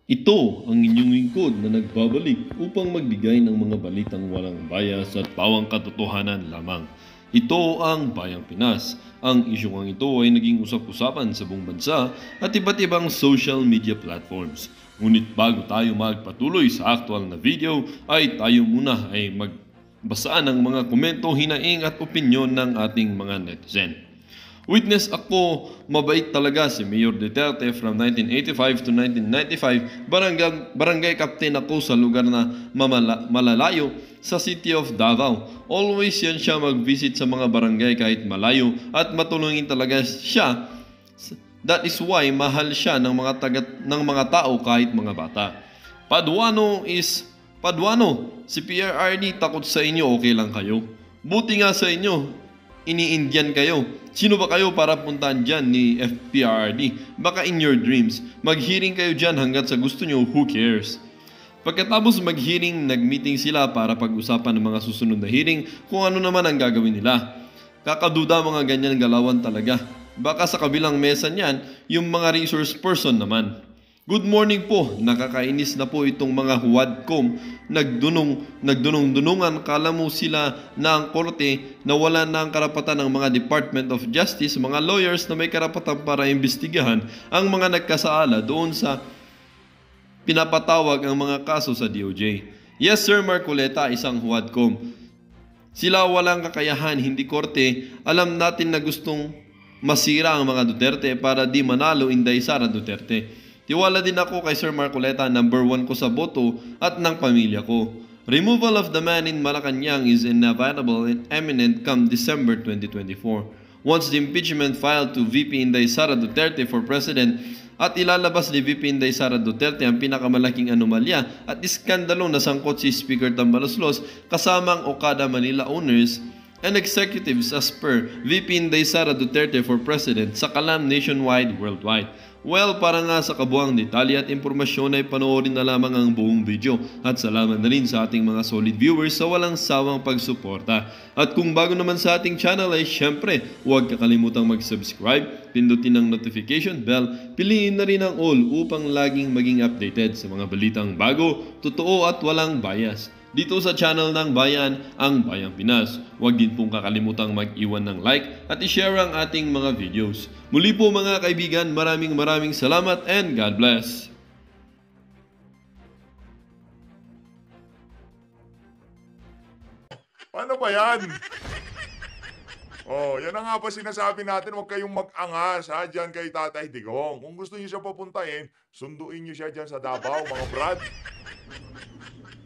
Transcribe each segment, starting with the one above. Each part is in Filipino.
Ito ang inyong lingkod na nagbabalik upang magbigay ng mga balitang walang bias at pawang katotohanan lamang. Ito ang Bayang Pinas. Ang isyong ito ay naging usap-usapan sa buong bansa at iba't ibang social media platforms. Ngunit bago tayo magpatuloy sa aktual na video ay tayo muna ay magbasa ng mga komento, hinaing at opinyon ng ating mga netizen. Witness ako, mabait talaga si Mayor Duterte from 1985 to 1995. Barangay captain ako sa lugar na malalayo sa City of Davao. Always yan siya mag-visit sa mga barangay kahit malayo at matulungin talaga siya. That is why mahal siya ng mga tao kahit mga bata. Paduano, si PRRD takot sa inyo, okay lang kayo. Buti nga sa inyo, ini-Indian kayo. Sino ba kayo para puntahan dyan ni FPRD? Baka in your dreams. Mag-hearing kayo dyan hanggat sa gusto nyo, who cares? Pagkatapos mag-hearing, nag-meeting sila para pag-usapan ng mga susunod na hearing kung ano naman ang gagawin nila. Kakaduda mga ganyan galawan talaga. Baka sa kabilang mesa niyan, yung mga resource person naman. Good morning po, nakakainis na po itong mga huwadcom. Nagdunong-dunungan, kala mo sila na ang korte na wala na ang karapatan ng mga Department of Justice, mga lawyers na may karapatan para imbestigahan ang mga nagkasaala doon sa pinapatawag ang mga kaso sa DOJ. Yes Sir Marcoleta, isang huwadcom. Sila walang kakayahan, hindi korte. Alam natin na gustong masira ang mga Duterte para di manalo Inday Sara Duterte. Tiwala din ako kay Sir Marcoleta, number 1 ko sa boto at ng pamilya ko. Removal of the man in Malacanang is inevitable and imminent come December 2024. Once the impeachment filed to VP Inday Sara Duterte for President at ilalabas ni VP Inday Sara Duterte ang pinakamalaking anomalya at iskandalo na sangkot si Speaker Tambaloslos kasamang Okada Manila owners and executives as per VP Inday Sara Duterte for President sa kalam nationwide worldwide. Well, para nga sa kabuang detalye at impormasyon ay panoorin na lamang ang buong video. At salamat na rin sa ating mga solid viewers sa walang sawang pagsuporta. At kung bago naman sa ating channel ay syempre, huwag kakalimutang mag-subscribe, pindutin ang notification bell, piliin na rin ang all upang laging maging updated sa mga balitang bago, totoo at walang bias. Dito sa channel ng Bayan, ang Bayang Pinas. Huwag din pong kakalimutang mag-iwan ng like at i-share ang ating mga videos. Muli po mga kaibigan, maraming salamat and God bless. Paano ba yan? Oh, yan na nga ba sinasabi natin, huwag kayong mag-angas ha, dyan kay Tatay Digong. Kung gusto niyo siya papuntahin, sunduin niyo siya dyan sa Davao, mga brad.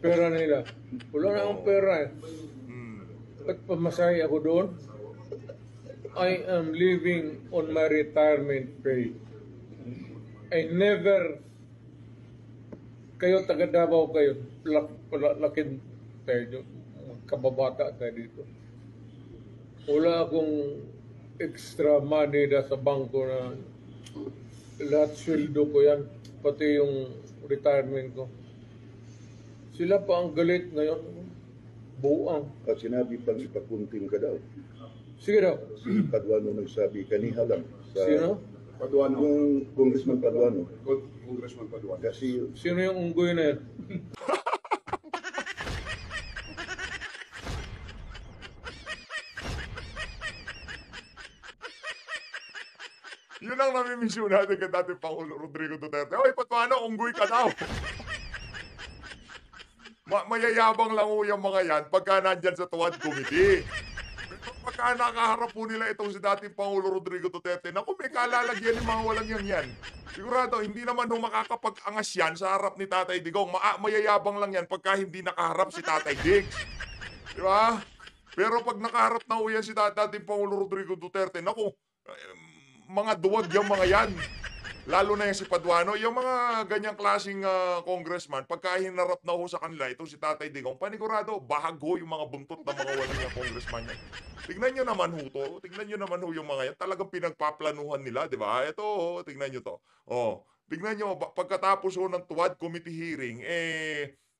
Pera nila. Wala na akong pera eh. At pamasahe ako doon. I am living on my retirement pay. I never, kayo taga Davao kayo, lakin tayo, kababata tayo dito. Wala akong extra money na sa bangko na lahat sweldo ko yan, pati yung retirement ko. Sila pa ang galit ngayon. Buang. At sinabi pang ipakunting ka daw. Sige daw. Si Paduano nagsabi kaniha lang. Sa Sino? Paduano. Yung Congressman Paduano. Congressman Paduano. Kasi Sino yung unggoy na yan? Yun ang nami-mention natin kay dating Pangulo Rodrigo Duterte. Oy, Paduano, unggoy ka daw. Mayayabang lang ho yung mga yan pagka nandyan sa Tuwad Committee. Pero pagka nakaharap po nila itong si dating Pangulo Rodrigo Duterte, naku, may kalalagyan ng mga walang yan. Sigurado, hindi naman ho makakapag-angas yan sa harap ni Tatay Digong. Mayayabang lang yan pagka hindi nakaharap si Tatay Diggs. Di ba? Pero pag nakaharap na ho yan si dating Pangulo Rodrigo Duterte, naku, mga duwag yung mga yan. Lalo na yung si Paduano, yung mga ganyang klaseng congressman, pagka hinarap na ho sa kanila, itong si Tatay Digong, panigurado, bahag ho yung mga buntot ng mga walang congressman yan. Tignan nyo naman ho to, tignan nyo naman ho yung mga yan, talagang pinagpaplanuhan nila, di ba? Ito, tignan nyo to. Oh, tignan nyo, pagkatapos ho ng Tuwad Committee hearing,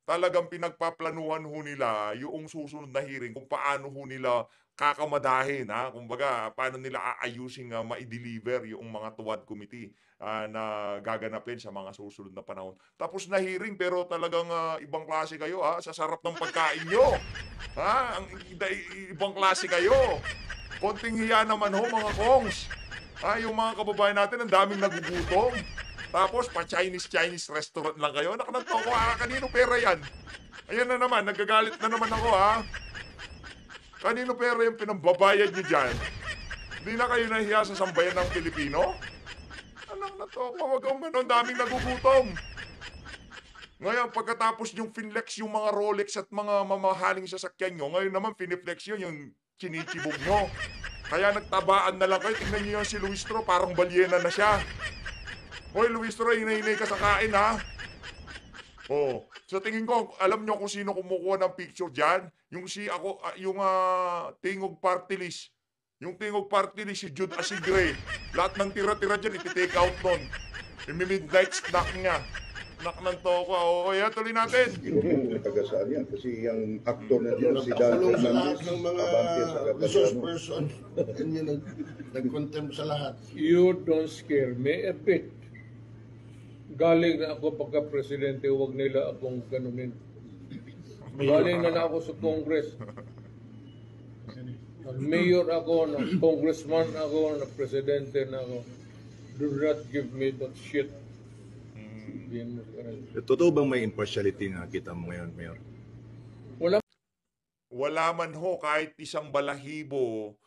talagang pinagpaplanuhan ho nila yung susunod na hearing kung paano ho nila kakamadahin, kumbaga paano nila aayusing, mai-deliver yung mga tuwad committee, na gaganapin sa mga susunod na panahon. Tapos na hearing pero talagang, ibang klase kayo, sa sarap ng pagkain niyo. Ang ibang klase kayo. Konting hiya naman ho mga kongs. Yung mga kababayan natin ang daming nagugutom. Tapos pa Chinese restaurant lang kayo. Nakananto ko, kanino pera yan? Ayan na naman, nagagalit na naman ako Kanino pera yung pinambabayad nyo dyan? Hindi na kayo nahiya sa sambayan ng Pilipino? Anak na to, wag ang ganon, daming nagugutom. Ngayon, pagkatapos yung finlex yung mga Rolex at mga mamahaling sasakyan nyo, ngayon naman finiflex yun yung chinichibog nyo. Kaya nagtabaan na lang kayo. Tingnan nyo yung si Luistro, parang balyena na siya. Hoy, Luistro, hinay-hinay ka sa kain, sa tingin ko, alam nyo kung sino kumukuha ng picture dyan? Yung Tingog Party List. Yung Tingog Party List, si Jude Asigre. Lahat ng tira-tira dyan, iti-take out nun. Imi-midnight snack niya. Nak ng toko. Kaya tuloy natin. Yung taga saan yan? Kasi yung actor na dyan, si Dan Napakulong sa lahat Fernandez, ng mga abante sa resource Capitan. person. Ganyan nag-contempt sa lahat. You don't scare me a bit. Galing na ako pagka-presidente, huwag nila akong ganunin. Galing na ako sa Congress. Mayor ako, congressman ako, presidente na ako. Do not give me that shit. Sabihin mo sa kanila. Totoo bang may impartiality na kita mo ngayon, Mayor? Wala man ho kahit isang balahibo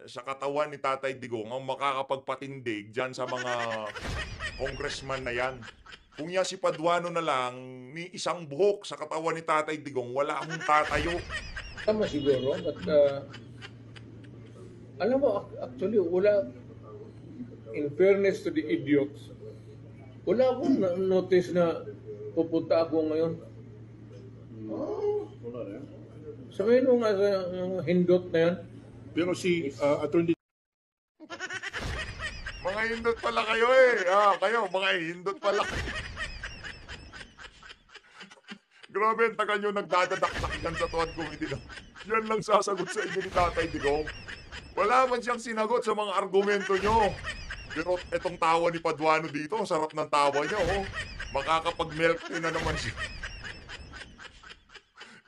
sa katawan ni Tatay Digong ang makakapagpatindig dyan sa mga congressman na yan. Kung yan si Paduano na lang, ni isang buhok sa katawan ni Tatay Digong, wala akong tatayo. Tama siguro, but alam mo, actually, wala, in fairness to the idiots, wala akong notice na pupunta ako ngayon. Sa ngayon nga sa hindot na yan, Pero si Attorney Mga hindot pala kayo kayo, mga hindot pala. Grabe, ang tagal nyo nagdadadakdak yan sa tuwad committee. Yan lang sasagot sa inyo ni Tatay Digong. Wala man siyang sinagot sa mga argumento nyo. Pero etong tawa ni Paduano dito, ang sarap ng tawa niya, makakapag-milk tea na naman siya.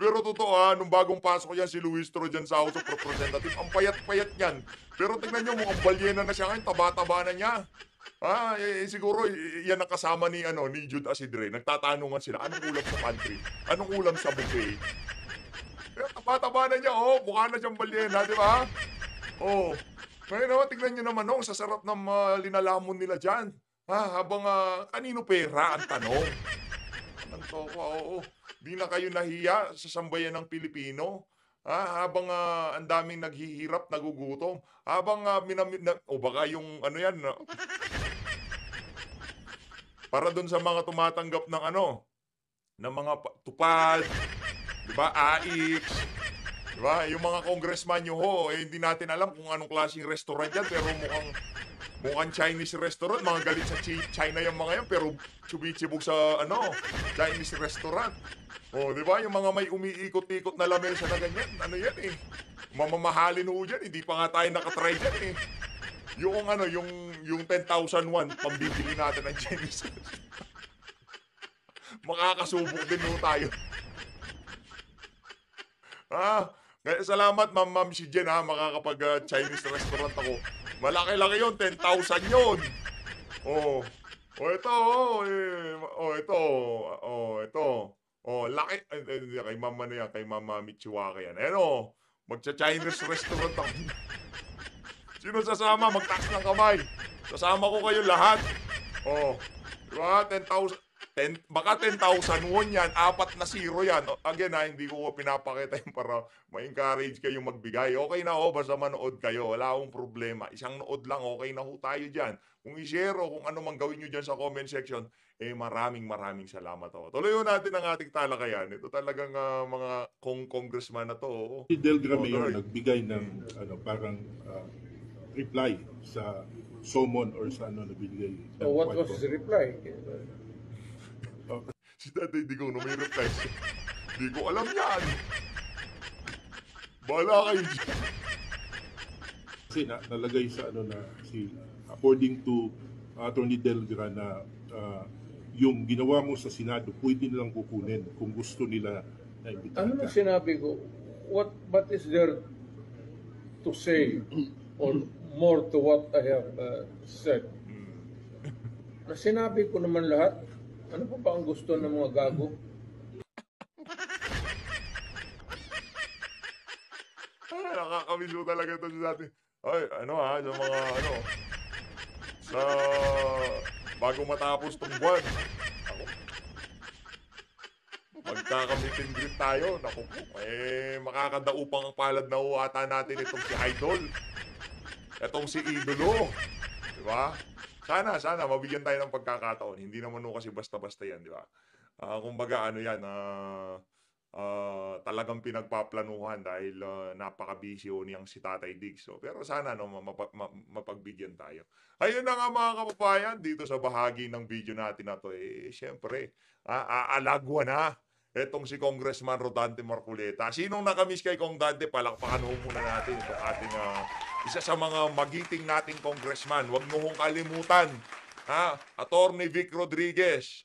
Pero totoo nung bagong pasok yan si Luistro dyan sa House of Representatives, ang payat-payat niyan. Pero tingnan nyo, mukhang balyena na siya ngayon, taba-taba na niya. Siguro yan ang kasama ni Jude Asidre. Nagtatanungan sila, anong ulam sa pantry? Anong ulam sa buffet? Taba-taba na niya, mukha na siyang balyena, di ba? Ngayon naman, tingnan nyo naman, sa sarap ng linalamon nila dyan. Habang kanino pera ang tanong? Anong toko, di na kayo nahiya sa sambayan ng Pilipino? Habang ang daming naghihirap, nagugutom. Habang baka yung para dun sa mga tumatanggap ng ng mga tupad, di ba, AIX, di ba, yung mga congressman nyo hindi natin alam kung anong klaseng restaurant yan, pero mukhang Chinese restaurant, mga galit sa China yung mga yan, pero chubitsibog sa Chinese restaurant. Di ba? Yung mga may umiikot-ikot na lamesa na ganyan, yan mamamahalin ho dyan, hindi pa nga tayo nakatry dyan Yung 10,000 won, pambibili natin ng Chinese restaurant. Makakasubok din ho tayo. Salamat, Ma'am si Jen, makakapag Chinese restaurant ako. Malaki-laki yun, 10,000 yun. Ito. Laki. Kay Mama na yan, kay Mama Michiwaka yan. Magcha-Chinese restaurant ako. Sino sasama? Magtaas ng kamay. Sasama ko kayo lahat. Diba? 10,000. Baka 10,000 won yan, 4 na 0 yan. Again hindi ko pinapakita yun para ma-encourage kayo magbigay. Okay na basta manood kayo, wala akong problema. Isang nood lang, okay na tayo dyan. Kung i-share kung ano man gawin nyo dyan sa comment section, maraming salamat Tuloy natin ang ating talakayan. Ito talagang mga congressman na to. Si Delgra Mayor nagbigay ng parang reply sa summon or sa nabigay. So what was his reply? Si Tatay Digong na may reflection. Hindi ko alam yan. Bahala kayo dyan. Kasi nalagay sa ano na si according to Attorney Delgra na yung ginawa mo sa Senado pwede nilang kukunin kung gusto nila na imbitahan Ano na ka. sinabi ko? What is there to say or more to what I have said? Na sinabi ko naman lahat. Ano pa ba ang gusto ng mga gago? Nakakamiso talaga ito sa atin. Ay, ano ha, sa mga ano, sa bago matapos tong buwan. Ako, magkakamitin greet tayo. Naku po, makakadaupang ang palad na uata natin itong si Idol. Itong si Idolo. Diba? Sana, mabigyan tayo ng pagkakataon. Hindi naman kasi basta-basta yan, di ba? Kumbaga, ano yan, talagang pinagpaplanuhan dahil napaka-busy niyang si Tatay Diggs. So, pero sana mapagbigyan tayo. Ayun na nga mga kababayan, dito sa bahagi ng video natin na to, syempre, aalagwa na etong si Congressman Rodante Marcoleta. Sinong nakamiss kay Kong Dante? Palakpakan ho muna natin itong ating isa sa mga magiting nating congressman. Huwag mo hong kalimutan. Attorney Vic Rodriguez,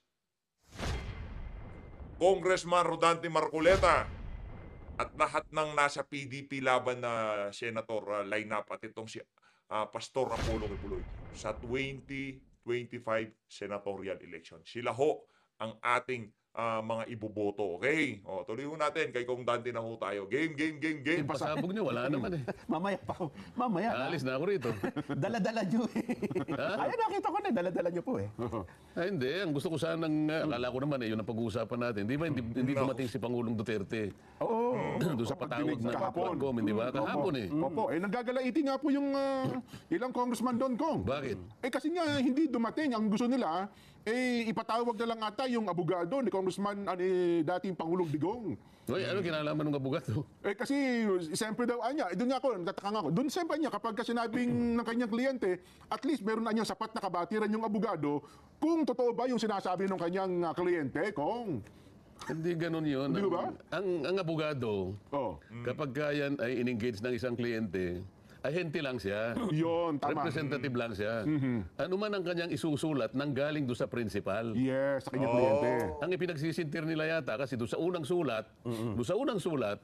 Congressman Rodante Marcoleta, at lahat ng nasa PDP laban na senator lineup at itong si Pastor Apollo Kibuloy sa 2025 senatorial election. Sila ho ang ating mga iboboto. Okay? O, tuloy ho natin. Kay Kong Dante na ho tayo. Game. Yung pasabog niyo, wala naman eh. Mamaya pa. Mamaya. Alis na ako rito. Dala-dala nyo eh. Ha? Ay, nakita ko na, dala-dala nyo po eh. Ay, hindi. Ang gusto ko sanang, akala ko naman yun ang pag-uusapan natin. Di ba hindi dumating si Pangulong Duterte? Oo. Doon sa patawag na Quadcom, di ba? Kahapon eh. Opo, nagagalaiti nga po yung ilang congressman doon, Kong. Bakit? Kasi nga hindi dumating. Ang gusto nila, ipatawag na lang ata yung abogado ni Congressman, ni dating Pangulong Digong. Uy, ano kinalaman ng abogado? Kasi siyempre daw niya, doon nga ako, natataka nga ako. Doon siyempre niya, kapag sinabing ng kanyang kliyente, at least meron na niyang sapat na kabatiran yung abogado kung totoo ba yung sinasabi ng kanyang kliyente, Kong. Hindi ganun yun. Hindi ba? Ang abogado, Oh. kapag yan ay in-engage ng isang kliyente, ahente lang siya. Yun, tama. Representative lang siya. Ano man ang kanyang isusulat nang galing doon sa principal. Yes, sa kanyang kliyente. Ang ipinagsisintir nila yata kasi doon sa unang sulat,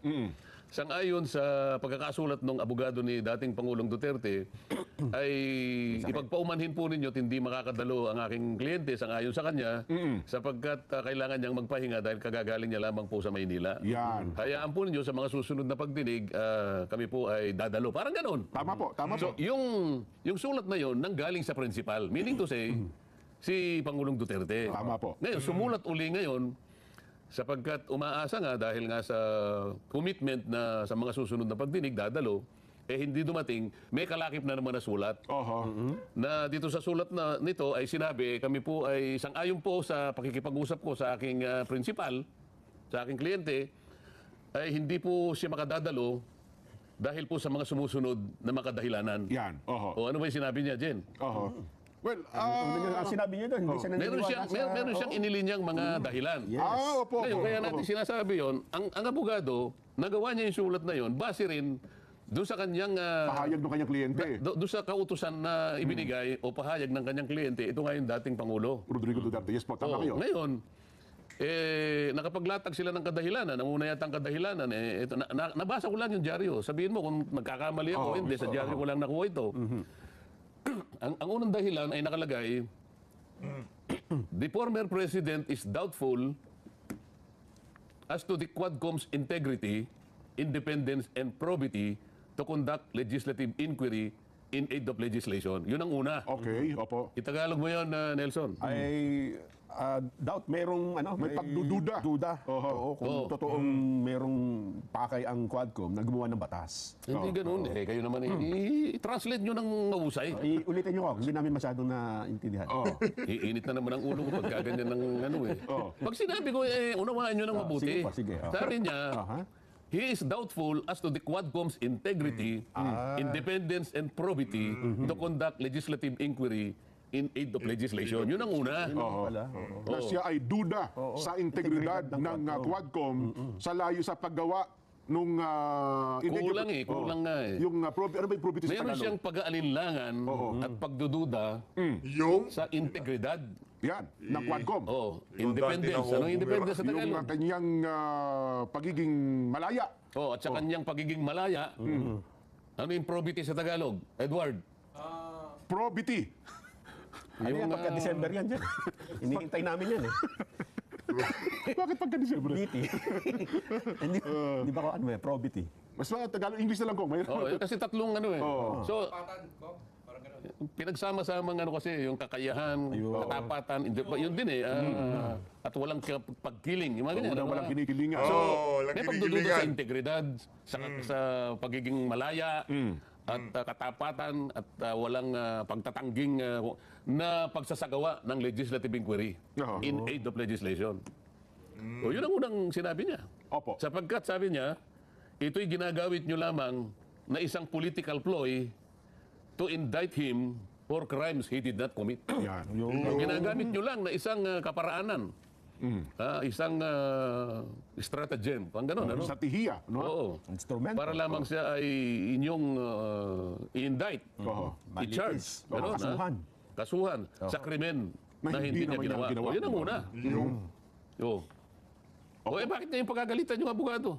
sang-ayon sa pagkakasulat ng abogado ni dating Pangulong Duterte, ay ipagpaumanhin po ninyo at hindi makakadalo ang aking kliyente sang-ayon sa kanya sapagkat kailangan niyang magpahinga dahil kagagaling niya lamang po sa Maynila. Yan. Hayaan po ninyo sa mga susunod na pagdinig, kami po ay dadalo. Parang ganon. Tama po, tama So, po. yung sulat na yon nanggaling sa principal. Meaning to say, si Pangulong Duterte. Tama po. Ngayon, sumulat uli ngayon sapagkat umaasa nga dahil nga sa commitment na sa mga susunod na pagdinig, dadalo, hindi dumating, may kalakip na naman na sulat. Oho. Na dito sa sulat na nito ay sinabi, kami po ay sang-ayon po sa pakikipag-usap ko sa aking principal, sa aking kliyente, ay hindi po siya makadadalo dahil po sa mga sumusunod na makadahilanan. Yan. Oho. O ano ba yung sinabi niya, Jen? Oho. Well, Ang sinabi niya doon, hindi siya naniniwala sa... Meron siyang inilinyang mga dahilan. opo. Ngayon, Opo, kaya opo. natin sinasabi yon, ang abogado, nagawa niya yung sulat na yon, base rin doon sa kanyang... Pahayag ng kanyang kliyente. doon sa kautusan na ibinigay o pahayag ng kanyang kliyente, ito nga yung dating Pangulo. Rodrigo Duterte. Yes po, tama kayo. Ngayon, nakapaglatag sila ng kadahilanan, ang una yata ang kadahilanan, ito, nabasa ko lang yung dyaryo. Sabihin mo kung nagkakamali ako, hindi, sa dyaryo ko lang nakuha ito. Ang unang dahilan ay nakalagay, the former president is doubtful as to the Quadcom's integrity, independence, and probity to conduct legislative inquiry in aid of legislation. Yun ang una. Okay, opo. Itagalog mo yun, Nelson. Ay, doubt, merong May pagdududa. Duda. Oho. Oo, kung totoong merong pakay ang Quadcom na gumawa ng batas. Hindi ganun. Kayo naman, i-translate nyo ng mahusay. Ulitin niyo ko, hindi namin masyadong naintindihan. Iinit na naman ang ulo ko pagka ganyan ng ano eh. Pag sinabi ko, unawaan nyo ng mabuti. sige po, sige. Sabi niya, he is doubtful as to the Quadcom's integrity, independence, and probity to conduct legislative inquiry in aid of legislation. Yun ang una. Na siya ay duda sa integridad ng Quadcom sa layo sa paggawa nung Kulang nga eh. yung ano ba yung probity sa Meron Tagalog? siyang pag-aalinlangan at pagdududa Yung sa integridad. Yan, ng Quadcom. Yung Independence. dati na Anong independence sa Yung Tagalog? kanyang pagiging malaya. At sa kanyang pagiging malaya. Ano yung probity sa Tagalog? Edward? Probity. Ano yan, pagka-December yan dyan. Hinihintay namin yan eh. Bakit pagka-December? Probity. Di ba ko ano eh, probity. Mas Tagalog, English na lang ko. Mayroon. Kasi tatlong ano eh. So, pinagsama-sama ano kasi yung kakayahan, katapatan, yun din eh. At walang pagkiling. Yung mga ganyan. Walang kinikilingan. May pagdududa sa integridad, sa pagiging malaya, at katapatan, at walang pagtatangging na pagsasagawa ng legislative inquiry in aid of legislation. Yun ang unang sinabi niya. Opo. Sapagkat sabi niya, ito'y ginagawit nyo lamang na isang political ploy to indict him for crimes he did not commit. Yan. Ginagamit nyo lang na isang kaparaanan. Isang stratagem. Pang ganun, ano? Strategiya. No? Oo. Instrumento. Para lamang siya ay inyong i-indict, i-charge, ganun, Kasuhan. Kasuhan sa krimen na hindi niya ginawa. Yun ang una. Bakit niya yung pagagalitan yung abogado?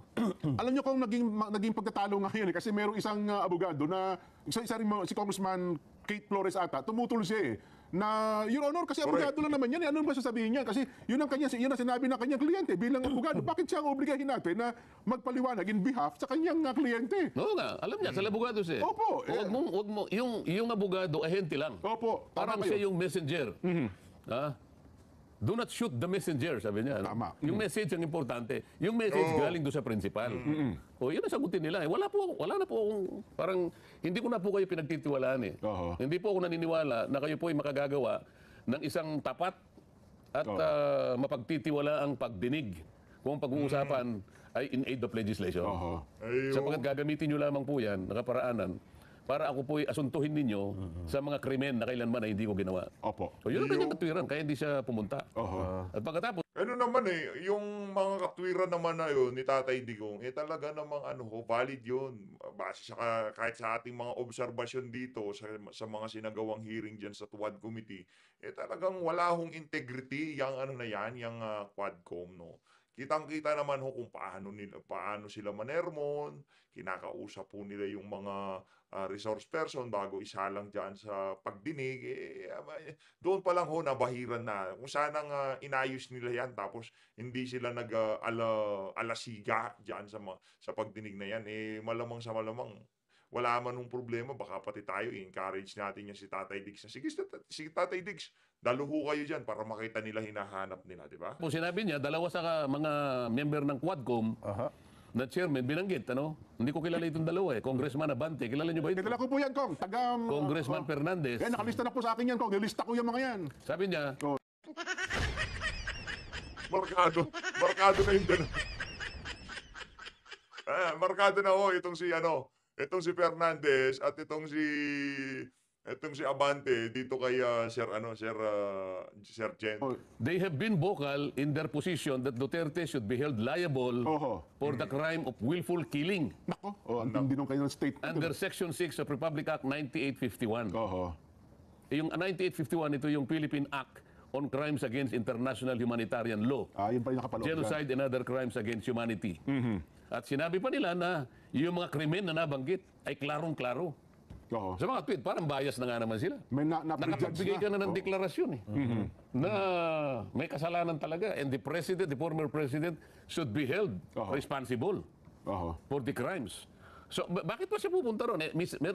Alam niyo kung naging pagtatalo ngayon kasi merong isang abogado na isa rin si Congressman Kate Flores ata, tumutol siya na Your Honor, kasi abogado lang naman yan. Ano ba sasabihin niya? Kasi yun ang sinabi ng kanyang kliyente bilang abogado. Bakit siya ang obligahin natin na magpaliwanag in behalf sa kanyang kliyente? Oo nga, alam niya, sa abogado siya. Opo. Wag mo, yung abogado, ahente lang. Opo. Parang siya yung messenger. Do not shoot the messenger, sabi niya. Tama. Yung message ang importante. Yung message galing doon sa principal. Yun ang sagutin nila. Wala na po akong, parang, hindi ko na po kayo pinagtitiwalaan eh. Hindi po ako naniniwala na kayo po ay makagagawa ng isang tapat at mapagtitiwala ang pagdinig kung pag-uusapan ay in aid of legislation. Sapagkat gagamitin nyo lamang po yan, nakaparaanan, para ako po'y asuntuhin ninyo sa mga krimen na kailanman ay hindi ko ginawa. Opo. Yun ang kanyang katwiran, kaya hindi siya pumunta. At pagkatapos, ano naman yung mga katwiran naman na yun ni Tatay Digong, talaga namang valid yun. Base sa kahit sa ating mga obserbasyon dito sa mga sinagawang hearing dyan sa Tuwad Committee, talagang wala hong integrity yung yung Quadcom, no. Kitang-kita naman kung paano sila manermon, kinakausap po nila yung mga resource person bago isalang dyan sa pagdinig. Doon pa lang nabahiran na. Kung sanang inayos nila yan tapos hindi sila alasiga dyan sa pagdinig na yan, malamang sa malamang wala man nung problema, baka pati tayo i-encourage natin yan si Tatay Diggs. Sige, si Tatay Diggs, daluho kayo dyan para makita nila hinahanap nila, di ba? kung sinabi niya, dalawa sa mga member ng Quadcom na chairman, binanggit, Hindi ko kilala itong dalawa eh. Congressman Abante, kilala niyo ba ito? Kilala ko po yan, Kong. Congressman Fernandez. Nakalista na po sa akin yan, Kong. Nilista ko yung mga yan. Sabi niya, Markado na yung dalawa. Markado na itong si Fernandez at itong si Abante dito kay Sir Jen. they have been vocal in their position that Duterte should be held liable for the crime of willful killing Nako, ang tindi nung kanyang statement. under Section 6 of Republic Act 9851. Yung 9851, ito yung Philippine Act on Crimes Against International Humanitarian Law. Yun pa yung nakapaloob. Genocide and other crimes against humanity. At sinabi pa nila na yung mga krimen na nabanggit ay klarong-klaro. Sa mga tweet, parang bias na nga naman sila. May Nakapagbigay ka na ng deklarasyon na may kasalanan talaga. And the former president, should be held responsible for the crimes. So, bakit pa siya pupunta ron?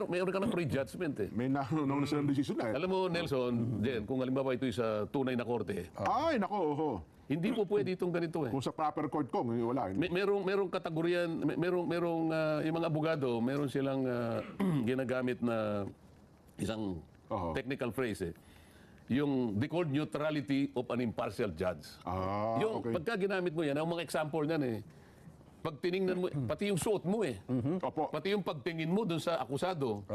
Meron ka ng prejudgment eh. May nauna silang desisyon na. Alam mo, Nelson, Jen, kung halimbawa ito'y sa tunay na korte, Ay, nako, hindi po pwede itong ganito eh. Kung sa proper court, Kong, wala. Merong kategoryan, merong yung mga abogado, meron silang ginagamit na isang technical phrase eh. Yung they called neutrality of an impartial judge. Yung pagka ginamit mo yan, ang mga example niyan eh. Pag tiningnan mo, pati yung suot mo eh. Pati yung pagtingin mo dun sa akusado.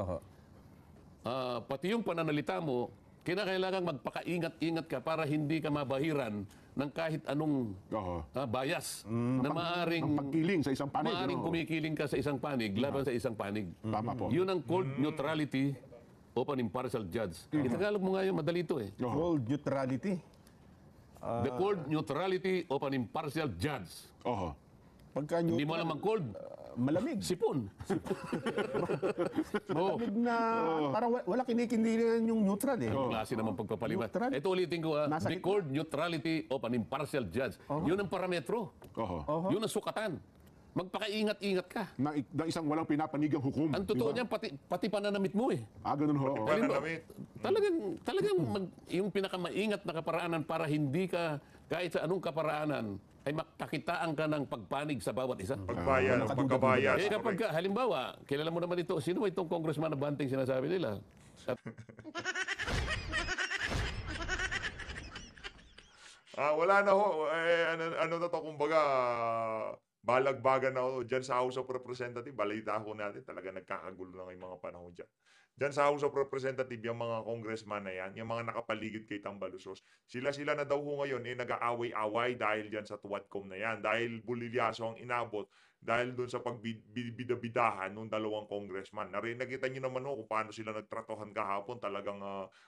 Pati yung pananalita mo, kinakailangan magpakaingat-ingat ka para hindi ka mabahiran ng kahit anong Oo. bias na maaring Ang pagkiling sa isang panig. maaring ano? kumikiling ka sa isang panig laban sa isang panig. Tama po. Yun ang cold neutrality of an impartial judge. Itagalog mo nga yung madali ito eh. Cold neutrality. The cold neutrality of an impartial judge. Oho. Pagka Hindi mo alam ang cold, malamig. sipon. Oh. Malamig na parang wala kinikindihan yung neutral eh. Ang klase naman pagpapaliwan. Neutral. Ito ulitin ko Nasa the gitna. cold neutrality of an impartial judge. Yun ang parametro. Oho. Yun ang sukatan. Magpakaingat-ingat ka. Na isang walang pinapanigang hukom. Ang totoo di ba? niyan, pati pananamit mo eh. Ganun ho. Oo. Pananamit. Talagang yung pinakamaingat na kaparaanan para hindi ka, kahit sa anong kaparaanan, ay makakitaan ka ng pagpanig sa bawat isa. Pagbayan, pagkabayas. Eh kapag ka, halimbawa, kilala mo naman ito, sino ba itong congressman na Banting sinasabi nila? At Wala na ho. Ano na to, kumbaga, balagbagan na ho. Diyan sa House of Representatives, balita ho natin, talaga nagkakagulo na ngayong mga panahon dyan. Diyan sa House of Representatives, yung mga congressman na yan, yung mga nakapaligid kay Tambalusos, sila na daw ho ngayon, nag-aaway-away dahil dyan sa Tuwadcom na yan. Dahil bulilyaso ang inabot, dahil doon sa pagbidabidahan ng dalawang congressman. Nakita niyo naman ho kung paano sila nagtratohan kahapon, talagang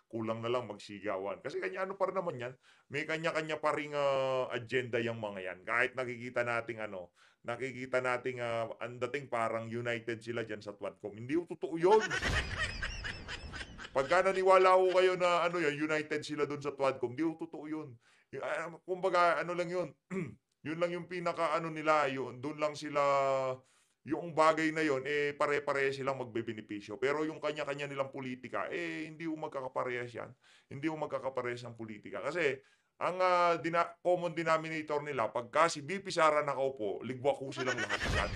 kulang na lang magsigawan. Kasi ano pa rin naman yan, may kanya-kanya pa ring agenda yung mga yan. Kahit nakikita nating ang dating parang united sila dyan sa Tuwadcom. Hindi ho totoo yun. Pagka naniwala ho kayo na united sila doon sa Tuwadcom, hindi ho totoo yun. Kumbaga, lang yun. Yun lang yung pinaka nila, yun. Doon lang sila, yung bagay na yun, pare-pare silang magbebenepisyo. Pero yung kanya-kanya nilang politika, hindi ho magkakaparehas yan. Hindi ho magkakaparehas ang politika. Kasi, ang common denominator nila, pagka si BP Sara nakaupo, ligwak ho silang lahat yan.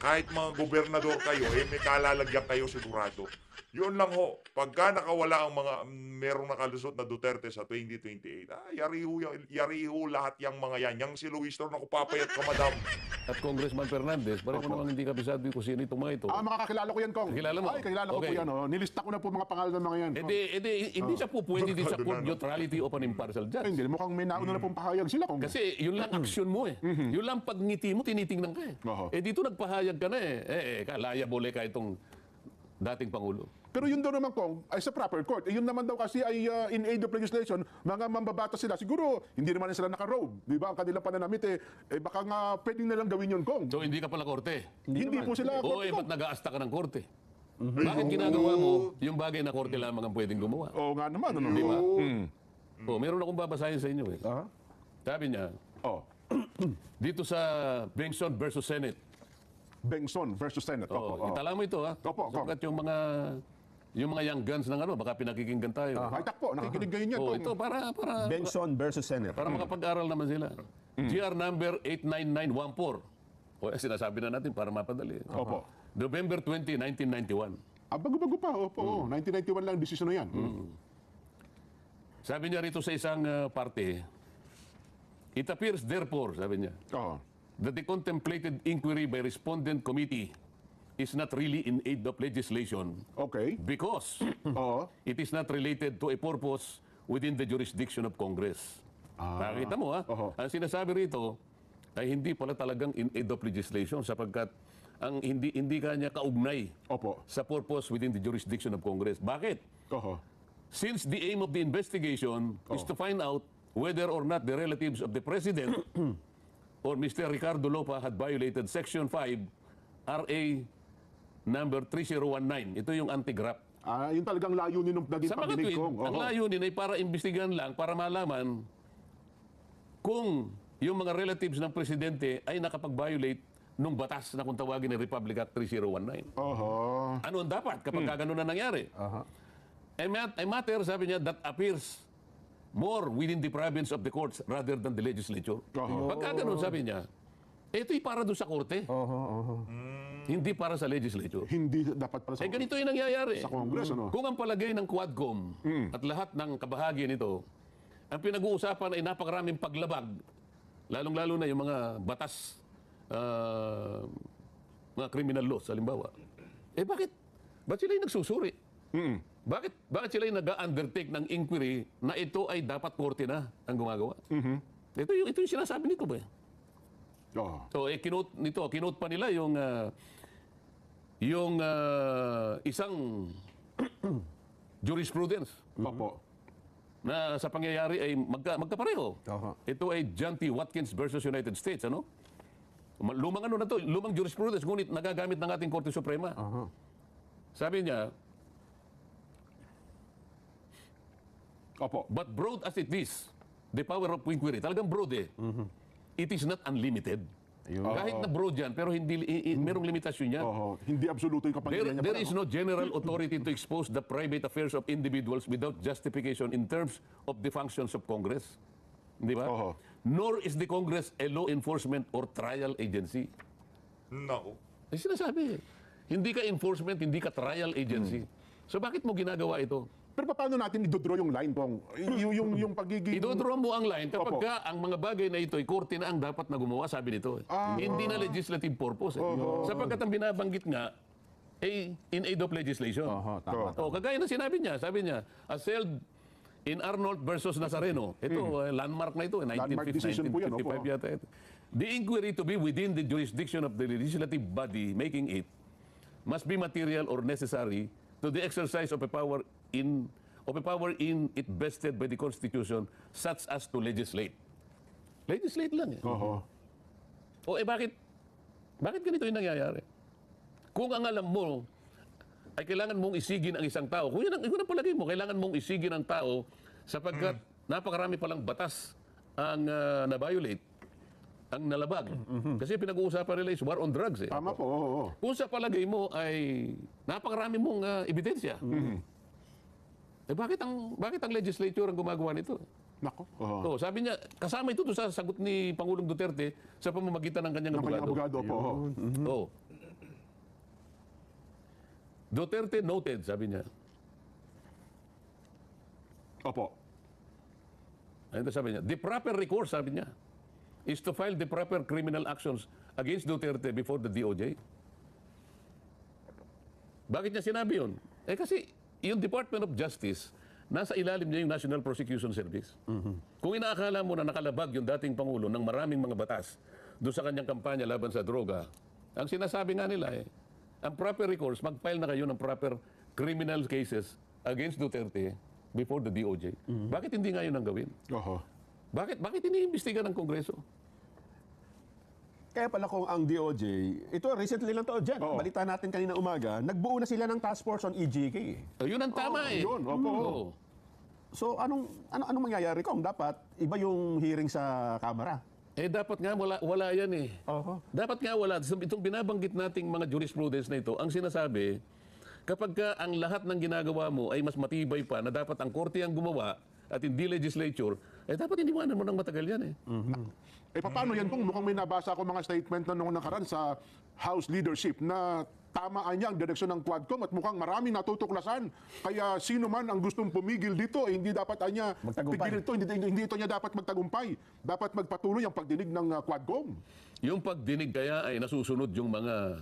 Kahit mga gobernador kayo, may kalalagyan kayo sigurado. Yun lang ho. Pagka nakawala ang merong nakalusot na Duterte sa 2028, yari ho lahat yung mga yan. Yang si Luis Torre, naku, papayat ka, madam. At Congressman Fernandez, pareho namang hindi kabisado kung sino itong mga ito. Makakakilala ko yan, Kong. Kakilala mo? Ay, kakilala ko Okay. po yan. Oh. Nilista ko na po mga pangalan ng mga yan. Hindi siya po pwede din sa cold neutrality of an impartial judge. Hindi, mukhang may nauna na pong pahayag sila, Kong. Kasi yun lang aksyon mo eh. Yun lang pagngiti mo, tinitingnan ka eh. Oho. Dito nagpahayag ka na eh. Kalaya bole ka itong dating Pangulo. Pero yun daw naman, Kong, ay sa proper court. Yun naman daw kasi ay in aid of legislation, mga mambabatas sila. Siguro, hindi naman sila naka-robe. Di ba? Ang kanilang pananamit baka nga pwedeng nalang gawin yun, Kong. So hindi ka pala korte. Hindi po sila Oo, korte, ba't Kong. nag-aasta ka ng korte? Bakit ginagawa mo yung bagay na korte lamang ang pwedeng gumawa? Oo nga naman. Ano? Di ba? Meron akong babasahin sa inyo eh. Sabi niya, dito sa Bengson versus Senate. Bengson versus Senate. Opo. Itala mo ito ha. Opo, Sapagkat yung mga young guns ng baka pinakikinggan tayo. Ay, takpo. Nakikinig kayo niyan, Oh, Kong. ito para Benson versus Senate. makapag-aral naman sila. GR number 89914. O sinasabi na natin para mapadali. Opo. November 20, 1991. Bago-bago pa. Opo. 1991 lang decision na yan. Sabi niya rito sa isang parte, it appears therefore, sabi niya, Oo. that the contemplated inquiry by respondent committee is not really in aid of legislation Okay. because Oo. it is not related to a purpose within the jurisdiction of Congress. Nakita mo ha? Oho. Ang sinasabi rito ay hindi pala talagang in aid of legislation sapagkat ang hindi kanya kaugnay Opo. sa purpose within the jurisdiction of Congress. Bakit? Oho. Since the aim of the investigation is to find out whether or not the relatives of the President or Mr. Ricardo Lopa had violated Section 5 RA number 3019. Ito yung anti-graft. Yun talagang layunin ng naging Sa mga pagdinig, tweet, Kong. ang Oo. layunin ay para imbestigahan lang, para malaman kung yung mga relatives ng Presidente ay nakapag-violate nung batas na kung tawagin ng Republic Act 3019. Oho. Ano ang dapat kapag ganun na nangyari? A matter, sabi niya, that appears more within the province of the courts rather than the legislature. Pagka ganun, sabi niya, ito'y para doon sa korte. Hindi para sa legislature. Hindi dapat para sa Ganito yung nangyayari. sa Congress, ano? Kung ang palagay ng Quadcom at lahat ng kabahagi nito, ang pinag-uusapan ay napakaraming paglabag, lalong-lalo na yung mga batas, mga criminal laws, halimbawa. Bakit? Ba't sila yung nagsusuri? Bakit sila yung nag-undertake ng inquiry na ito ay dapat korte na ang gumagawa? Ito yung sinasabi nito ba? Oo. So, kinote pa nila yung isang jurisprudence Opo. na sa pangyayari ay magkapareho. Aha. Ito ay John T. Watkins versus United States, ano? Lumang ano na to, lumang jurisprudence, ngunit nagagamit ng ating Korte Suprema. Aha. Sabi niya, Opo. but broad as it is, the power of inquiry, talagang broad eh. It is not unlimited. Kahit na broad yan, pero hindi merong limitasyon yan. Oo. Hindi absoluto yung kapangyarihan niya. There is no general authority to expose the private affairs of individuals without justification in terms of the functions of Congress. Di ba? Oo. Nor is the Congress a law enforcement or trial agency. No. Ay sinasabi, hindi ka enforcement, hindi ka trial agency. So bakit mo ginagawa ito? Pero paano natin i-draw yung line, Pong? Yung pagiging... Idodraw mo ang line kapag Opo. ang mga bagay na ito ay korte na ang dapat na gumawa, sabi nito. Hindi na legislative purpose. Sapagkat ang binabanggit nga ay in aid of legislation. Tama. Kagaya na sinabi niya, as held in Arnold versus Nazareno. Ito, landmark na ito. Landmark decision po yan, 1955 yata ito. The inquiry to be within the jurisdiction of the legislative body making it must be material or necessary to the exercise of a power in it vested by the Constitution such as to legislate. Legislate lang eh. Oo. Bakit ganito yung nangyayari? Kung ang alam mo ay kailangan mong isigin ang isang tao, kung yun ang palagay mo, kailangan mong isigin ang tao sapagkat napakarami palang batas ang na-violate, ang nalabag. Kasi pinag-uusapan nila is war on drugs eh. Tama po. Oo. Kung sa palagay mo ay napakarami mong ebidensya, bakit ang legislature ang gumagawa nito? Nako. Oo. Sabi niya, kasama ito sa sagot ni Pangulong Duterte sa pamamagitan ng kanyang Ang kanyang abogado. abogado po. Duterte noted, sabi niya. Opo. Ito sabi niya, the proper recourse, sabi niya, is to file the proper criminal actions against Duterte before the DOJ. Bakit niya sinabi yun? Kasi yung Department of Justice, nasa ilalim niya yung National Prosecution Service. Kung inaakala mo na nakalabag yung dating Pangulo ng maraming mga batas doon sa kanyang kampanya laban sa droga, ang sinasabi nga nila ang proper recourse, mag-file na kayo ng proper criminal cases against Duterte before the DOJ. Bakit hindi nga yun ang gawin? Oo. Bakit iniimbestiga ng Kongreso? Kaya pala kung ang DOJ, ito recently lang to dyan, Oo. balita natin kanina umaga, nagbuo na sila ng task force on EJK. Yun ang tama eh. Yun, opo. Oo. So anong mangyayari kung dapat iba yung hearing sa Kamara? Dapat nga wala yan eh. Oo. Dapat nga wala. Itong binabanggit nating mga jurisprudence na ito, ang sinasabi, kapag ang lahat ng ginagawa mo ay mas matibay pa na dapat ang korte ang gumawa at hindi legislature, dapat hindi mo ng matagal yan eh. Paano yan kung mukhang may nabasa ako mga statement na nung nakaraan sa House leadership na tamaan niya ang direksyon ng Quadcom at mukhang maraming natutuklasan. Kaya sino man ang gustong pumigil dito, hindi dapat niya Magtagumpay. pigilin ito, hindi ito niya dapat magtagumpay. Dapat magpatuloy ang pagdinig ng Quadcom. Yung pagdinig kaya ay nasusunod yung mga...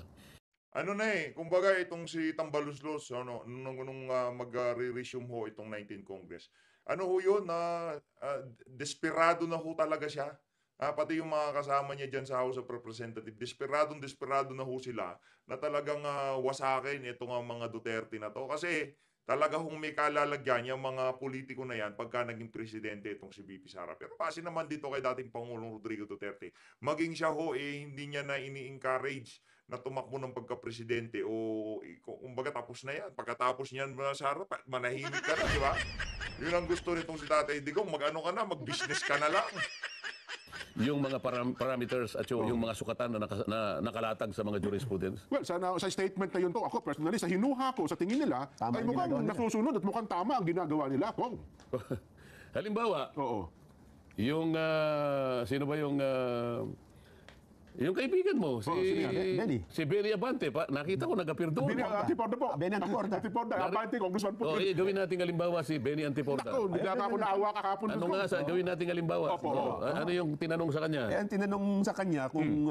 Ano na kumbaga itong si Tambaluslos, nung mag-re-resume ho itong 19th Congress. Ano ho yun, desperado na ho talaga siya. Pati yung mga kasama niya dyan sa House of Representatives, desperado na ho sila na talagang wasakin itong mga Duterte na to. Kasi talaga hong may kalalagyan yung mga politiko na yan pagka naging presidente itong si VP Sara. Pero kasi naman dito kay dating Pangulong Rodrigo Duterte, maging siya ho hindi niya na ini-encourage na tumakbo ng pagka-presidente o kumbaga tapos na yan. Pagkatapos niyan Sara, manahimik ka na, di ba? Yun ang gusto nitong si Tatay Digong, mag-ano ka na, mag-business ka na lang. Yung mga parameters at yung mga sukatan na nakalatag sa mga jurisprudence. Well, sa statement na yun to, ako personally, sa hinuha ko, sa tingin nila, Tama ay yung mukhang ginagawa nila. nasusunod at mukhang tama ang ginagawa nila, Kong. Halimbawa, Oo. yung sino ba yung kaibigan mo, sino yan? Benny. si Benny Abante, nakita ko nag-appear doon. Antiporda po. Benny Antiporda. Antiporda. Abante, Congressman po. Gawin natin halimbawa si Benny Antiporda. Ako, bigla ka ako naawa kakapon. Ano nga gawin natin halimbawa? Opo. Ano yung tinanong sa kanya? Ang tinanong sa kanya kung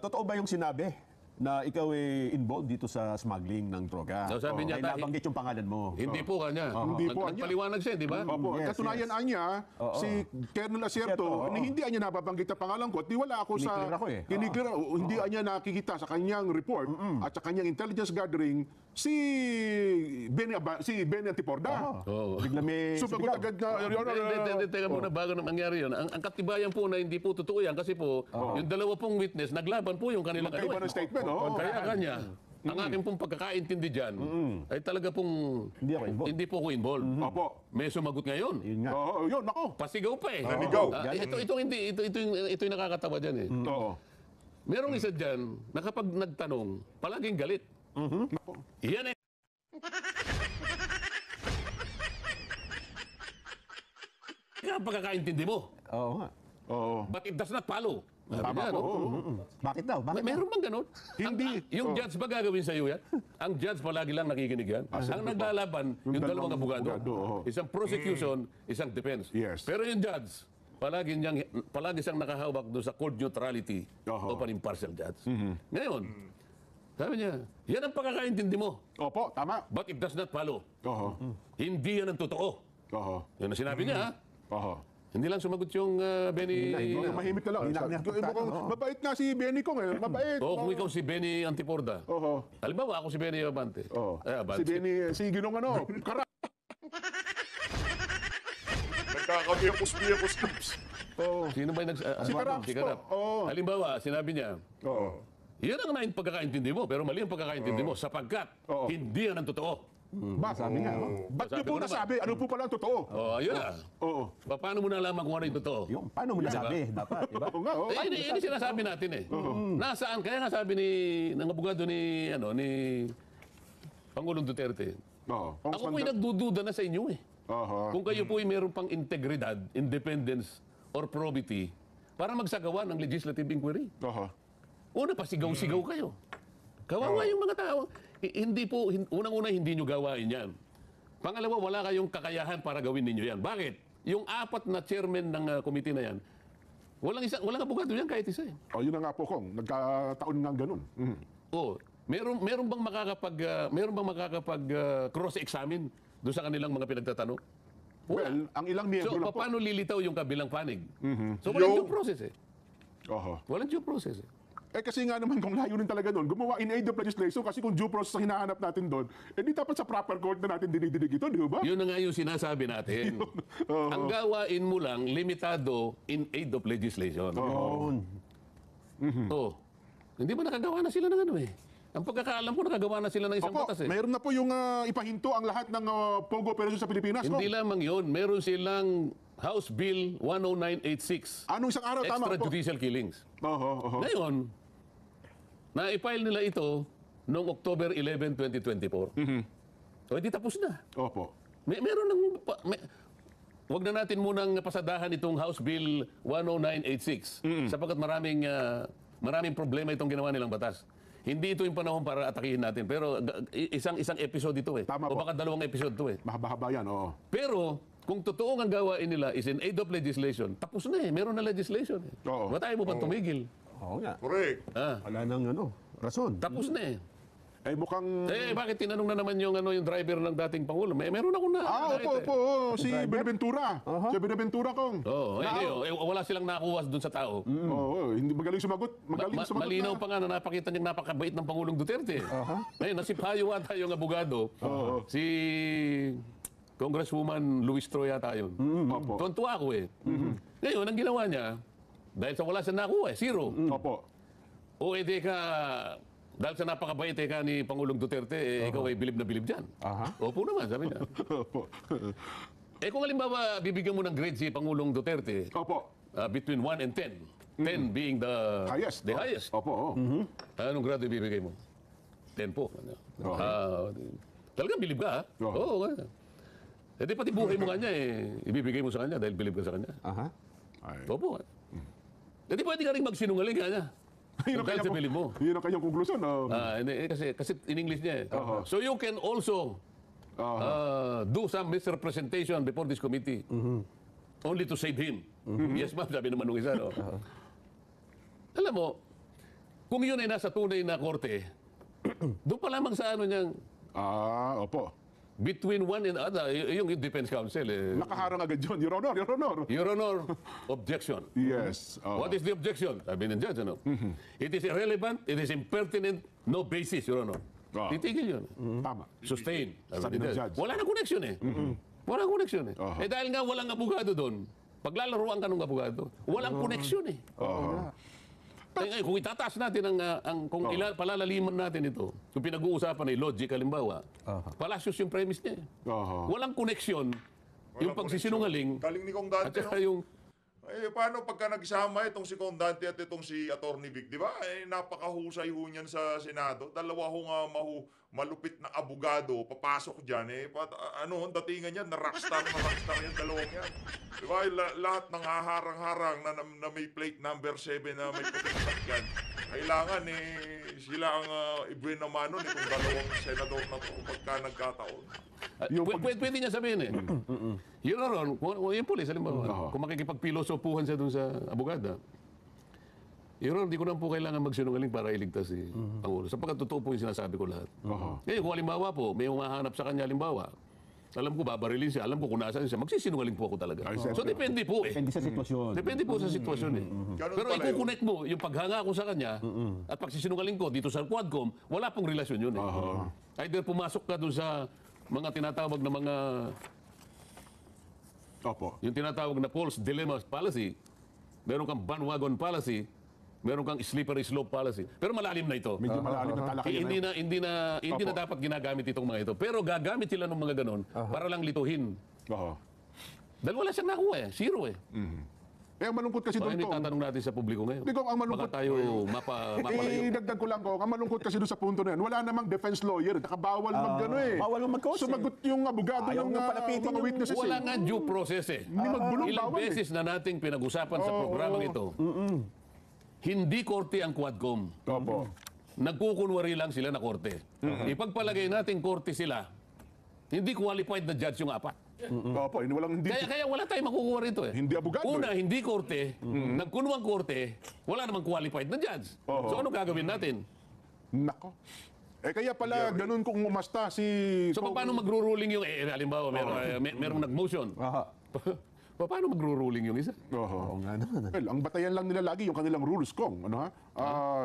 totoo ba yung sinabi na ikaw ay involved dito sa smuggling ng droga. No, sabi niya, ay nabanggit yung pangalan mo. Hindi po kanya. Hindi po kanya. Nagpaliwanag siya, di ba? Opo, Yes, katunayan niya, si Colonel Acerto, hindi niya nababanggit ang pangalan ko at di wala ako sa... Kiniklear ako eh. Kiniklear, hindi niya nakikita sa kanyang report at sa kanyang intelligence gathering si Benny Antiporda. Bigla may Sumagot agad na, Your Honor, Teka muna, bago na mangyari yun. Ang katibayan po na hindi po totoo yan kasi po, yung dalawa pong witness, naglaban po yung kanilang magkaiba ng statement, Kaya kanya, ang aking pong pagkakaintindi dyan, ay talaga pong Hindi ako involved. hindi po ako involved. Opo. May sumagot ngayon. Yun nga. Oo, yun, ako. Pasigaw pa eh. Nanigaw. Ito yung nakakatawa dyan eh. Oo. Merong isa dyan na kapag nagtanong, palaging galit. Yan eh. Kaya ang pagkakaintindi mo, Oo nga. Oo. but it does not follow. Tama Yan, po. no? Bakit daw? Bakit daw? Meron bang ganun? Hindi. Yung judge ba gagawin sa iyo yan? Ang judge palagi lang nakikinig yan. Ang naglalaban, yung dalawang abogado. Isang prosecution, isang defense. Yes. Pero yung judge, palagi siyang nakahawak doon sa court neutrality of an impartial judge. Ngayon, sabi niya, yan ang pagkakaintindi mo. Opo, tama. But it does not follow. Oo. Hindi yan ang totoo. Oo. Yun ang sinabi niya, ha? Oo. Hindi lang sumagot yung Benny... Mahimik na lang. Hindi na Mukhang mabait nga si Benny Kong eh. Mabait. Oo, kung ikaw si Benny Antiporda. Oo. Halimbawa, ako si Benny Abante. Oo. Abante. Si Benny, si Ginong ano, Nagkakabiyakos-biyakos. Oo. Sino ba yung Si Karaps Si Karaps. po. Oo. Halimbawa, sinabi niya, Oo. yan ang pagkakaintindi mo, pero mali ang pagkakaintindi mo sapagkat Oo. hindi yan ang totoo. Sabi nga. Ba't niyo Sabi po ko naman. nasabi? Ano po pala ang totoo? Oh, ayun na. Oo. Paano mo nalaman kung ano yung totoo? Yung, paano mo nasabi? Dapat, di ba? Oo nga, oo. Ini sinasabi natin eh. Nasaan? Kaya nga sabi ng abogado ni Pangulong Duterte, Oo. ako po'y nagdududa na sa inyo eh. Aha. Kung kayo po'y meron pang integridad, independence, or probity para magsagawa ng legislative inquiry. Aha. Una, pasigaw-sigaw kayo. Kawawa yung mga tao. Unang-una, hindi nyo gawain yan. Pangalawa, wala kayong kakayahan para gawin ninyo yan. Bakit? Yung 4 na chairman ng committee na yan, walang abogado yan kahit isa eh. Oh, yun na nga po, Kong. Nagkataon nga ganun. Oh, meron bang makakapag cross-examine doon sa kanilang mga pinagtatanong? Well, ang ilang miyembro So, lang po. paano lilitaw yung kabilang panig? So, walang due process eh. Aha. Walang due process eh. Eh kasi nga naman kung layunin talaga doon, gumawa in aid of legislation kasi kung due process ang hinahanap natin doon, eh di dapat sa proper court na natin dinidinig ito, di ba? Yun na nga yung sinasabi natin. Ang gawain mo lang, limitado in aid of legislation. Oh. Hindi ba nakagawa na sila ng ano eh? Ang pagkakaalam ko, nakagawa na sila ng isang Opo, batas eh. mayroon na po yung ipahinto ang lahat ng POGO operation sa Pilipinas. Hindi Kong. lamang yun. Meron silang House Bill 10986. Anong isang araw? Tama po. Extrajudicial killings. Oho. Ngayon, na-file nila ito noong October 11, 2024. So, hindi tapos na. Opo. Meron ng... Huwag na natin munang pasadahan itong House Bill 10986 sapagkat maraming problema itong ginawa nilang batas. Hindi ito yung panahon para atakihin natin. Pero isang episode ito eh. Tama O po. baka 2 episode ito eh. Mahaba-haba yan, oo. Pero, kung totoo ang gawain nila is in aid of legislation, tapos na eh. Meron na legislation eh. Oo. Ba't tayo mo pang tumigil? Oo nga. Correct. Wala nang rason. Tapos na eh. Eh mukhang... Bakit tinanong na naman yung driver ng dating Pangulo? Meron ako na. Opo. Si Benaventura. Si Benaventura, Kong. Wala silang nakuha doon sa tao. Oo, hindi magaling sumagot. Magaling sumagot Malinaw na. pa nga na napakita niyang napakabait ng Pangulong Duterte. Ngayon, nasipayo ata yung abogado, si Congresswoman Luis Troy yata yun. Opo. Tuwan-tuwa ako eh. Ngayon, ang ginawa niya, dahil sa wala siya nakuha zero. Opo. O edi ka, dahil sa napakabait ka ni Pangulong Duterte, ikaw ay bilib na bilib dyan. Opo naman, sabi niya. Opo. Kung halimbawa, bibigyan mo ng grade si Pangulong Duterte, Opo. between 1 and 10. 10 being the Highest. highest. Opo. Anong grado ibibigay mo? 10 po. Talagang bilib ka, ha? Oo. nga. Eh di pati buhay mo kanya ibibigay mo sa kanya dahil bilib ka sa kanya. Opo. Eh di pwede ka rin magsinungaling kanya. Dahil sa bilib mo. Yun ang kanyang konklusyon. Kasi in English niya So you can also do some misrepresentation before this committee only to save him. Yes ma'am, sabi naman nung isa. No? Alam mo, Kung yun ay nasa tunay na korte, doon pa lamang sa ano niyang Opo. between one and other, yung defense counsel. Nakaharang agad yun. Your Honor, Your Honor. Your Honor, objection. Yes. What is the objection? Sabi ng judge, ano? It is irrelevant, it is impertinent, no basis, Your Honor. Titigil yun. Tama. Sustain. Sabi ng judge. Wala na connection eh. Wala na connection eh. Eh dahil nga walang abogado doon, paglalaruan ka ng abogado, walang connection eh. Ngayon, kung itataas natin kung palalaliman natin ito, kung pinag-uusapan ay logic, halimbawa, palasyos yung premise niya eh. Walang connection yung pagsisinungaling Galing ni Kong at Dante, saka no? yung Paano pagka nagsama itong si Condante at itong si Attorney Vic, di ba? Napakahusay ho niyan sa Senado. Dalawa ho nga malupit na abogado, papasok dyan. Datingan yan, na rockstar yung dalawang yan. Di ba? Lahat ng haharang-harang na may plate number 7 na may puting sakyan. Kailangan sila ang ibwenamano nitong dalawang senador na to pagka nagkataon. Pwede niya sabihin eh. Yun ron, yung pulis, halimbawa, kung makikipagpilosopuhan siya dun sa abogada, yun ron, hindi ko naman po kailangan magsinungaling para iligtas si Pangulo. Sapagkat totoo po yung sinasabi ko lahat. Ngayon, kung halimbawa po, may umahanap sa kanya, halimbawa, alam ko babarilin siya, alam ko kung nasaan siya, magsisinungaling po ako talaga. So depende po eh. Depende sa sitwasyon. Depende po sa sitwasyon eh. Pero i-connect mo, yung paghanga ko sa kanya, at pagsisinungaling ko dito sa Quadcom, wala pong relasyon yun eh. Either pumasok ka dun sa mga tinatawag na mga yung tinatawag na false dilemma policy, meron kang bandwagon policy, meron kang slippery slope policy. Pero malalim na ito. Medyo malalim na talakayan. Hindi na dapat ginagamit itong mga ito. Pero gagamit sila ng mga ganon para lang lituhin. Dahil wala siyang nakuha eh. Zero eh. Ang malungkot kasi doon, Hindi tatanong natin sa publiko ngayon. Hindi, Kong, ang malungkot. Baka tayo mapalayo. Idagdag ko lang, Kong, ang malungkot kasi doon sa punto na yan, wala namang defense lawyer. Nakabawal mag-ano eh. Bawal mag-cause Sumagot yung abogado ng mga witnesses. Wala nga due process eh. Hindi magbulong, Ilang bawal beses na nating pinag-usapan sa programang ito. Hindi korte ang Quadcom. Nagkukunwari lang sila na korte. Ipagpalagay natin korte sila, hindi qualified na judge yung apat. Kaya wala tayong makukuha rito eh. Hindi abogado. Una, hindi korte. Nagkunwang korte, wala namang qualified na judge. So ano gagawin natin? Nako. Kaya pala ganun kung umasta si... So paano magro-ruling yung, halimbawa, merong nag-motion. Paano magro-ruling yung isa? Oo nga naman. Well, ang batayan lang nila lagi yung kanilang rules, Kong.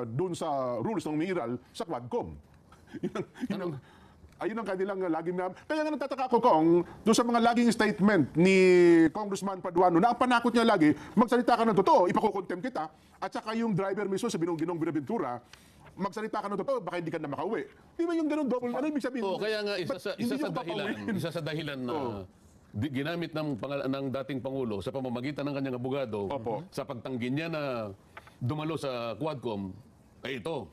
Doon sa rules ng umiiral sa Quadcom. Ayun ang kanilang laging na... Kaya nga nagtataka ko, Kong, doon sa mga laging statement ni Congressman Paduano na ang panakot niya lagi, magsalita ka ng totoo, ipakukontem kita, at saka yung driver mismo sa Ginong Binaventura, magsalita ka ng totoo, baka hindi ka na makauwi. Di ba yung ganun double? Ano ibig sabihin? Kaya nga isa sa dahilan na ginamit ng dating Pangulo sa pamamagitan ng kanyang abogado sa pagtanggi niya na dumalo sa Quadcom ay ito.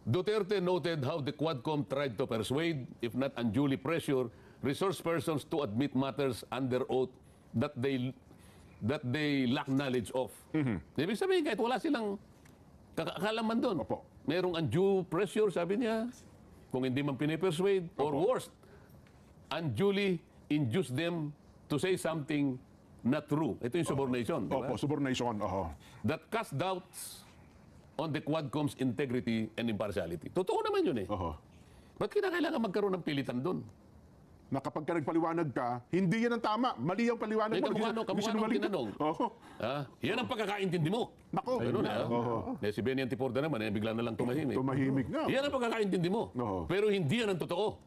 Duterte noted how the Quadcom tried to persuade, if not unduly pressure, resource persons to admit matters under oath that they lack knowledge of. Ibig sabihin, kahit wala silang kakalaman doon. Merong undue pressure, sabi niya, kung hindi man pinipersuade, or worst, unduly induce them to say something not true. Ito yung subornation. Subornation. That cast doubts on the Quadcom's integrity and impartiality. Totoo naman yun eh. Ba't kinakailangan magkaroon ng pilitan doon? Na kapag ka nagpaliwanag ka, hindi yan ang tama. Mali ang paliwanag mo. Kamukha nung tinanong. Yan ang pagkakaintindi mo. Nako. Si Benny Antiporda naman, bigla na lang tumahimik. Tumahimik nga. Yan ang pagkakaintindi mo. Pero hindi yan ang totoo.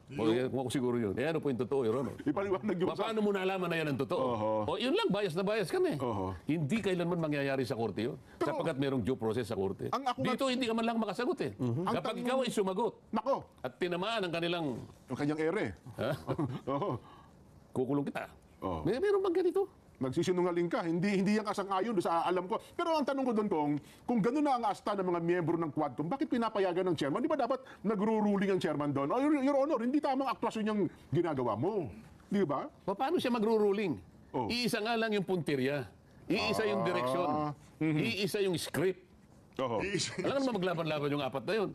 Kung ako siguro yun. Ano po yung totoo, Ron? Ipaliwanag yung paano mo nalaman na yan ang totoo? Yun lang, bias na bias ka na eh. Hindi kailanman mangyayari sa korte yun. Sapagkat merong due process sa korte. Dito hindi ka man lang makasagot eh. Kapag ikaw ay sumagot at tinamaan ang kanyang ere. Kukulong kita. Meron bang ganito? Nagsisinungaling ka, hindi yan kasang-ayon sa alam ko. Pero ang tanong ko doon, kung gano'n na ang asta ng mga miyembro ng Quadcom, bakit pinapayagan ng chairman? Di ba dapat nagro-ruling ang chairman doon? Your Honor, hindi tamang aktwasyon yung ginagawa mo. Di ba? Paano siya magro-ruling? Iisa nga lang yung puntirya. Iisa yung direksyon. Iisa yung script. Alam naman maglaban-laban yung apat na yun.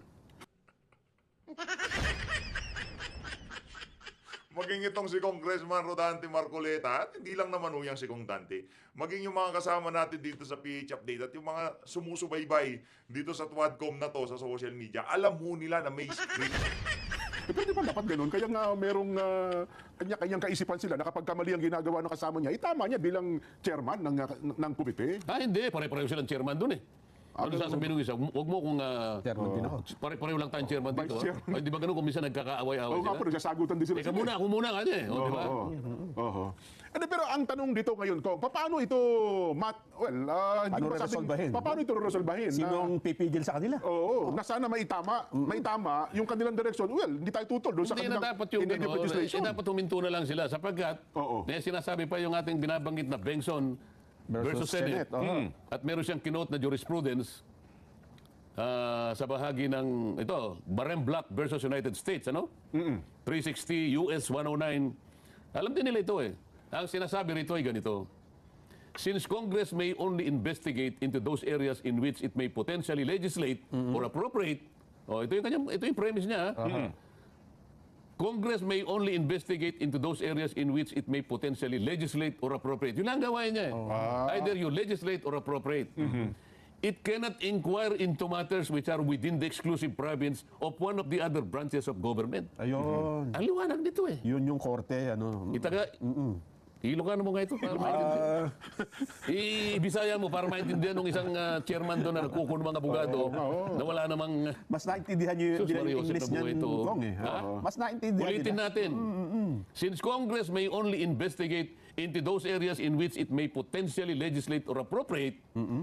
maging itong si Congressman Rodante Marcoleta, at hindi lang naman ho yung si Kong Dante, maging yung mga kasama natin dito sa PH Update at yung mga sumusubaybay dito sa Quadcom na to sa social media, alam ho nila na may script. Pwede ba dapat ganun? Kaya nga merong kanya-kanyang kaisipan sila na kapag kamali ang ginagawa ng kasama niya, itama niya bilang chairman ng komite. Hindi. Pare-pareho silang chairman dun eh. Ano sasabihin ng isa? Huwag mo kung... Chairman din ako. Pare-pareho lang tayong chairman dito. Vice chairman. Ay, di ba ganun kung minsan nagkakaaway-away Oo nga po, nagsasagutan din sila. Teka muna, ako muna ka niya eh. Di ba? Oo. Pero ang tanong dito ngayon ko, paano ito resolbahin? Paano ito resolbahin? Sinong pipigil sa kanila? Oo, na sana maitama yung kanilang direksyon. Well, hindi tayo tutol doon sa Hindi na kanilang dapat yung inadequate gano'n. legislation. Dapat huminto na lang sila sapagkat sinasabi pa yung ating binabanggit na Bengson versus Senate. At meron siyang kinote na jurisprudence sa bahagi ng Baremblatt versus United States, 360 US 109. Alam din nila ito eh. Ang sinasabi rito ay ganito. Since Congress may only investigate into those areas in which it may potentially legislate or appropriate, ito yung premise niya. Congress may only investigate into those areas in which it may potentially legislate or appropriate. Yun lang ang gawain niya eh. Either you legislate or appropriate. It cannot inquire into matters which are within the exclusive province of one of the other branches of government. Ayun. Ang liwanag nito eh. Yun yung korte, Itaga, Ilocano mo nga ito para maintindihan. I-Bisaya mo para maintindihan ng isang chairman doon na nagkukuno mga abogado na wala namang... Mas naintindihan nyo yung English niyan, Kong eh. Mas naintindihan Ulitin natin. Since Congress may only investigate into those areas in which it may potentially legislate or appropriate,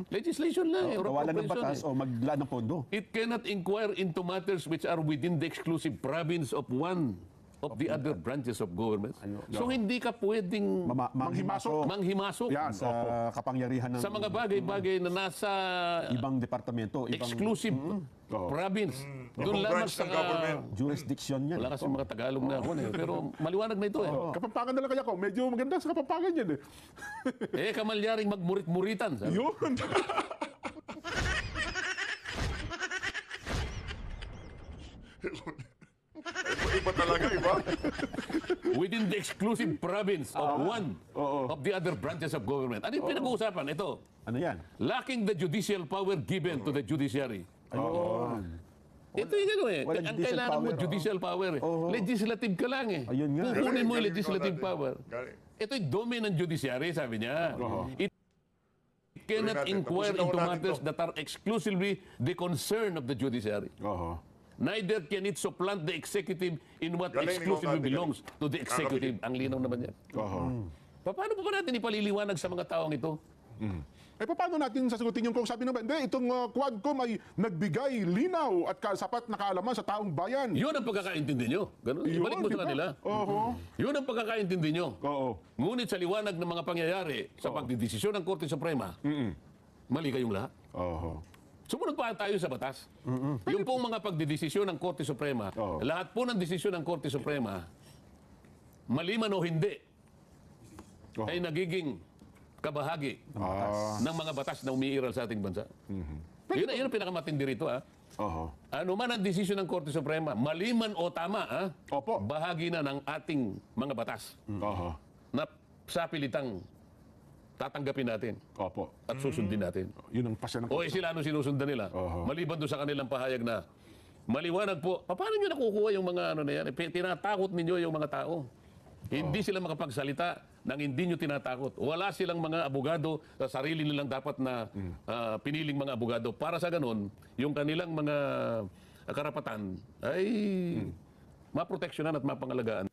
legislation lang or Kawalan ng appropriation batas o maglaan ng pondo. It cannot inquire into matters which are within the exclusive province of one of the other branches of government. So hindi ka pwedeng manghimasok Yan, sa kapangyarihan ng sa mga bagay-bagay na nasa ibang departamento, ibang exclusive province. Doon Ibang lamang branch sa ng government. jurisdiction niyan. wala kasi mga Tagalog na ako eh. Pero maliwanag na ito eh. Kapampangan na lang kaya ko. Medyo maganda sa Kapampangan yan eh. Kamalyaring magmurit-muritan. Sabi. Yun. Iba talaga, iba. Within the exclusive province of one of the other branches of government. Ano yung pinag-uusapan? Ito. Ano yan? Lacking the judicial power given to the judiciary. Ito yung ano eh. Walang Ang judicial kailangan mo power. judicial power eh. Legislative ka lang eh. Ayun nga. Kukunin mo yung Galing legislative natin. power. Galing. Ito yung domain ng judiciary, sabi niya. It cannot natin. inquire Tapusin na into natin matters to. that are exclusively the concern of the judiciary. Neither can it supplant the executive in what Galing, exclusively galing. belongs to the executive. Ang linaw naman yan. Paano pa natin ipaliliwanag sa mga taong ito? Paano natin sasagutin yung kung sabi naman, hindi, itong Quadcom ay nagbigay linaw at sapat na kaalaman sa taong bayan. Yun ang pagkakaintindi nyo. Ganun. Yun, Ibalik mo di sa ba? kanila. Yun ang pagkakaintindi nyo. Ngunit sa liwanag ng mga pangyayari sa pagdidesisyon ng Korte Suprema, mali kayong lahat. Sumunod pa tayo sa batas. Yung pong mga pagdidesisyon ng Korte Suprema, lahat po ng desisyon ng Korte Suprema, mali man o hindi, ay nagiging kabahagi ng mga batas na umiiral sa ating bansa. Yun ang pinakamatindi rito. Ano man ang desisyon ng Korte Suprema, mali man o tama, bahagi na ng ating mga batas na sa pilitang tatanggapin natin at susundin natin. Yun ang pasya ng O sila ano sinusundan nila? Maliban doon sa kanilang pahayag na maliwanag po. Paano nyo nakukuha yung mga ano na yan? Tinatakot ninyo yung mga tao. Hindi sila makapagsalita nang hindi nyo tinatakot. Wala silang mga abogado sa sarili nilang dapat na piniling mga abogado. Para sa ganun, yung kanilang mga karapatan ay maproteksyonan at mapangalagaan.